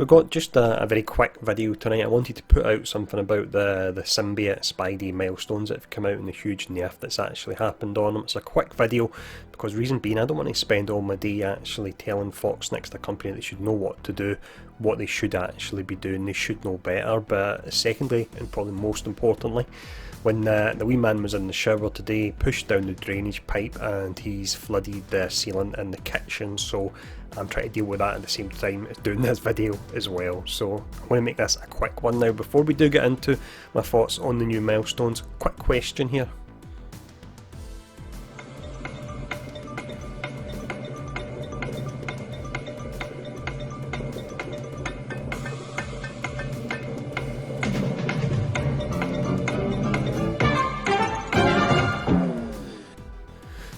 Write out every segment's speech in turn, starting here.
We've got just a very quick video tonight. I wanted to put out something about the Symbiote Spidey milestones that have come out and the huge nerf that's actually happened on them. It's a quick video because reason being I don't want to spend all my day actually telling Fox next, a company that should know what to do, what they should actually be doing. They should know better. But secondly, and probably most importantly, when the wee man was in the shower today, pushed down the drainage pipe and he's flooded the ceiling in the kitchen, so I'm trying to deal with that at the same time as doing this video as well. So I'm going to make this a quick one now. Before we do get into my thoughts on the new milestones, quick question here.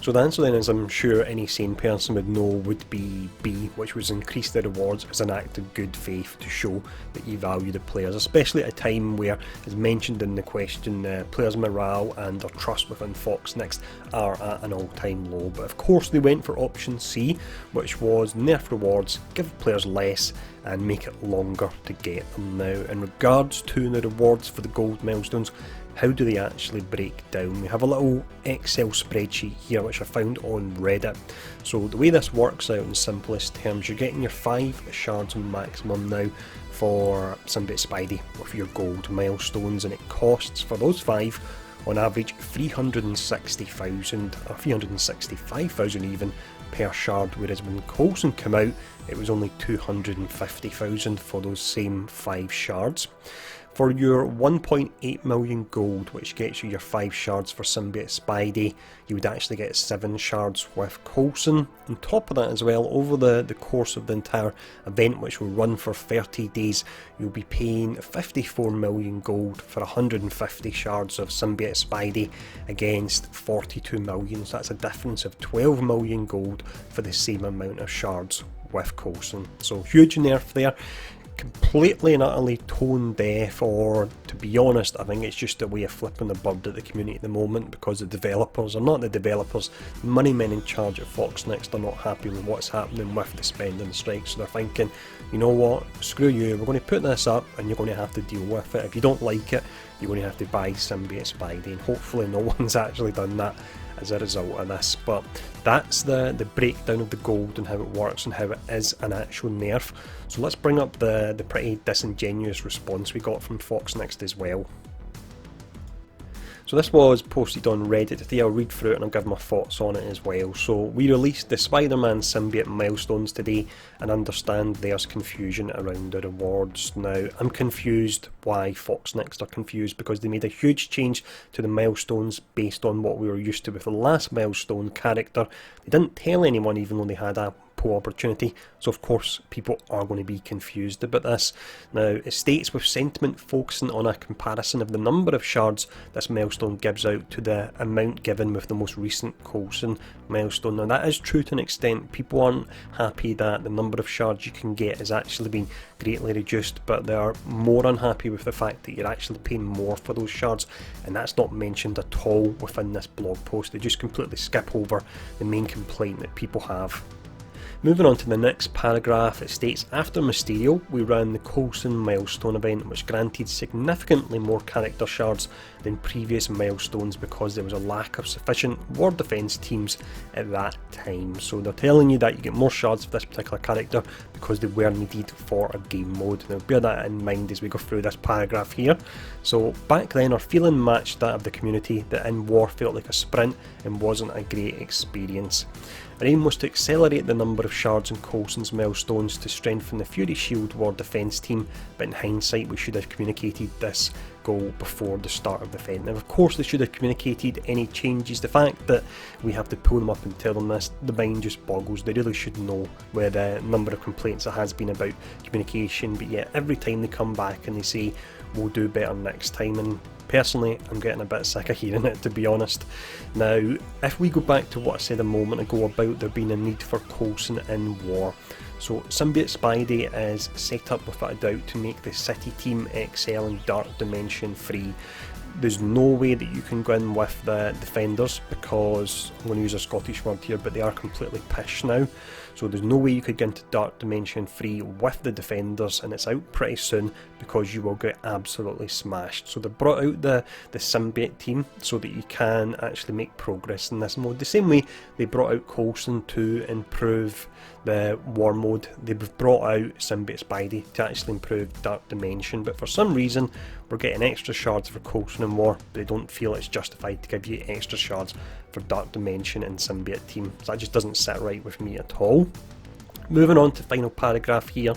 So the answer then, as I'm sure any sane person would know, would be B, which was increase the rewards as an act of good faith to show that you value the players, especially at a time where, as mentioned in the question, players' morale and their trust within Fox Next are at an all-time low. But of course they went for option C, which was nerf rewards, give players less and make it longer to get them. Now, in regards to the rewards for the gold milestones, how do they actually break down? We have a little Excel spreadsheet here which I found on Reddit. So the way this works out in simplest terms, you're getting your 5 shards maximum now for Symbiote Spidey with your gold milestones, and it costs for those 5 on average 360,000 or 365,000 even per shard, whereas when Coulson came out it was only 250,000 for those same 5 shards. For your 1.8 million gold, which gets you your 5 shards for Symbiote Spidey, you would actually get 7 shards with Coulson. On top of that as well, over the course of the entire event, which will run for 30 days, you'll be paying 54 million gold for 150 shards of Symbiote Spidey against 42 million, so that's a difference of 12 million gold for the same amount of shards with Coulson. So huge nerf there. Completely and utterly tone deaf, or to be honest I think it's just a way of flipping the bird at the community at the moment, because the developers are not the developers. The money men in charge at Fox Next are not happy with what's happening with the spending strike, so they're thinking, you know what, screw you, we're going to put this up and you're going to have to deal with it. If you don't like it, you're going to have to buy Symbiote Spidey, and hopefully no one's actually done that as a result of this. But that's the breakdown of the gold and how it works and how it is an actual nerf. So let's bring up the pretty disingenuous response we got from Fox Next as well. So this was posted on Reddit today. I'll read through it and I'll give my thoughts on it as well. So we released the Spider-Man symbiote milestones today and understand there's confusion around the rewards. Now I'm confused why Fox Next are confused, because they made a huge change to the milestones based on what we were used to with the last milestone character. They didn't tell anyone even though they had a opportunity, so of course people are going to be confused about this. Now it states, with sentiment focusing on a comparison of the number of shards this milestone gives out to the amount given with the most recent Coulson milestone. Now that is true to an extent. People aren't happy that the number of shards you can get has actually been greatly reduced, but they are more unhappy with the fact that you're actually paying more for those shards, and that's not mentioned at all within this blog post. They just completely skip over the main complaint that people have. Moving on to the next paragraph, it states, after Mysterio, we ran the Coulson milestone event, which granted significantly more character shards than previous milestones because there was a lack of sufficient war defense teams at that time. So they're telling you that you get more shards for this particular character because they were needed for a game mode. Now bear that in mind as we go through this paragraph here. So back then our feeling matched that of the community, that in war felt like a sprint and wasn't a great experience. Our aim was to accelerate the number of shards in Coulson's milestones to strengthen the Fury Shield war defense team, but in hindsight we should have communicated this goal before the start of the event. Now of course they should have communicated any changes. The fact that we have to pull them up and tell them this, the mind just boggles. They really should know where the number of complaints there has been about communication, but yet every time they come back and they say we'll do better next time, and personally I'm getting a bit sick of hearing it, to be honest. Now if we go back to what I said a moment ago about there being a need for Coulson in war, so Symbiote Spidey is set up without a doubt to make the city team excel in Dark Dimension free. There's no way that you can go in with the defenders because, I'm going to use a Scottish word here, but they are completely pish now. so there's no way you could get into Dark Dimension 3 with the Defenders, and it's out pretty soon because you will get absolutely smashed. So they brought out the Symbiote team so that you can actually make progress in this mode, the same way they brought out Coulson to improve the War mode. They've brought out Symbiote Spidey to actually improve Dark Dimension, but for some reason we're getting extra shards for Coulson and War, but they don't feel it's justified to give you extra shards for Dark Dimension and Symbiote team. So that just doesn't sit right with me at all. Moving on to final paragraph here.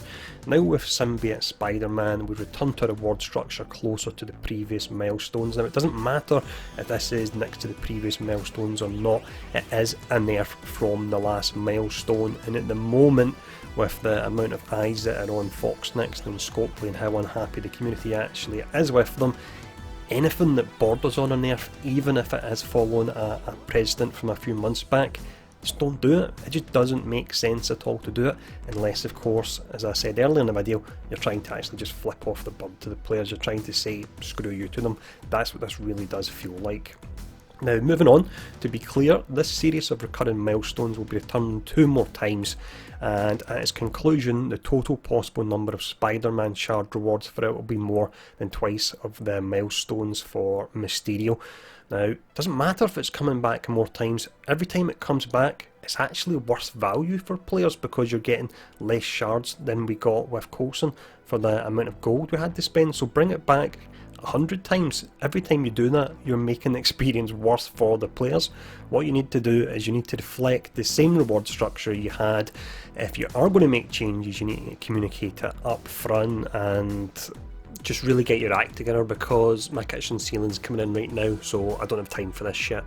Now with Symbiote Spider-Man, we return to a reward structure closer to the previous milestones. Now it doesn't matter if this is next to the previous milestones or not, it is a nerf from the last milestone, and at the moment, with the amount of eyes that are on Fox Next and Scopely and how unhappy the community actually is with them, anything that borders on a nerf, even if it is following a precedent from a few months back, just don't do it. It just doesn't make sense at all to do it, unless of course, as I said earlier in the video, you're trying to actually just flip off the bird to the players, you're trying to say screw you to them. That's what this really does feel like. Now moving on, to be clear, this series of recurring milestones will be returned 2 more times, and at its conclusion the total possible number of Spider-Man shard rewards for it will be more than twice of the milestones for Mysterio. Now, it doesn't matter if it's coming back more times, every time it comes back it's actually worse value for players because you're getting less shards than we got with Coulson for the amount of gold we had to spend. So bring it back 100 times. Every time you do that, you're making the experience worse for the players. What you need to do is you need to reflect the same reward structure you had. If you are going to make changes, you need to communicate it up front and just really get your act together, because my kitchen ceiling's coming in right now, so I don't have time for this shit.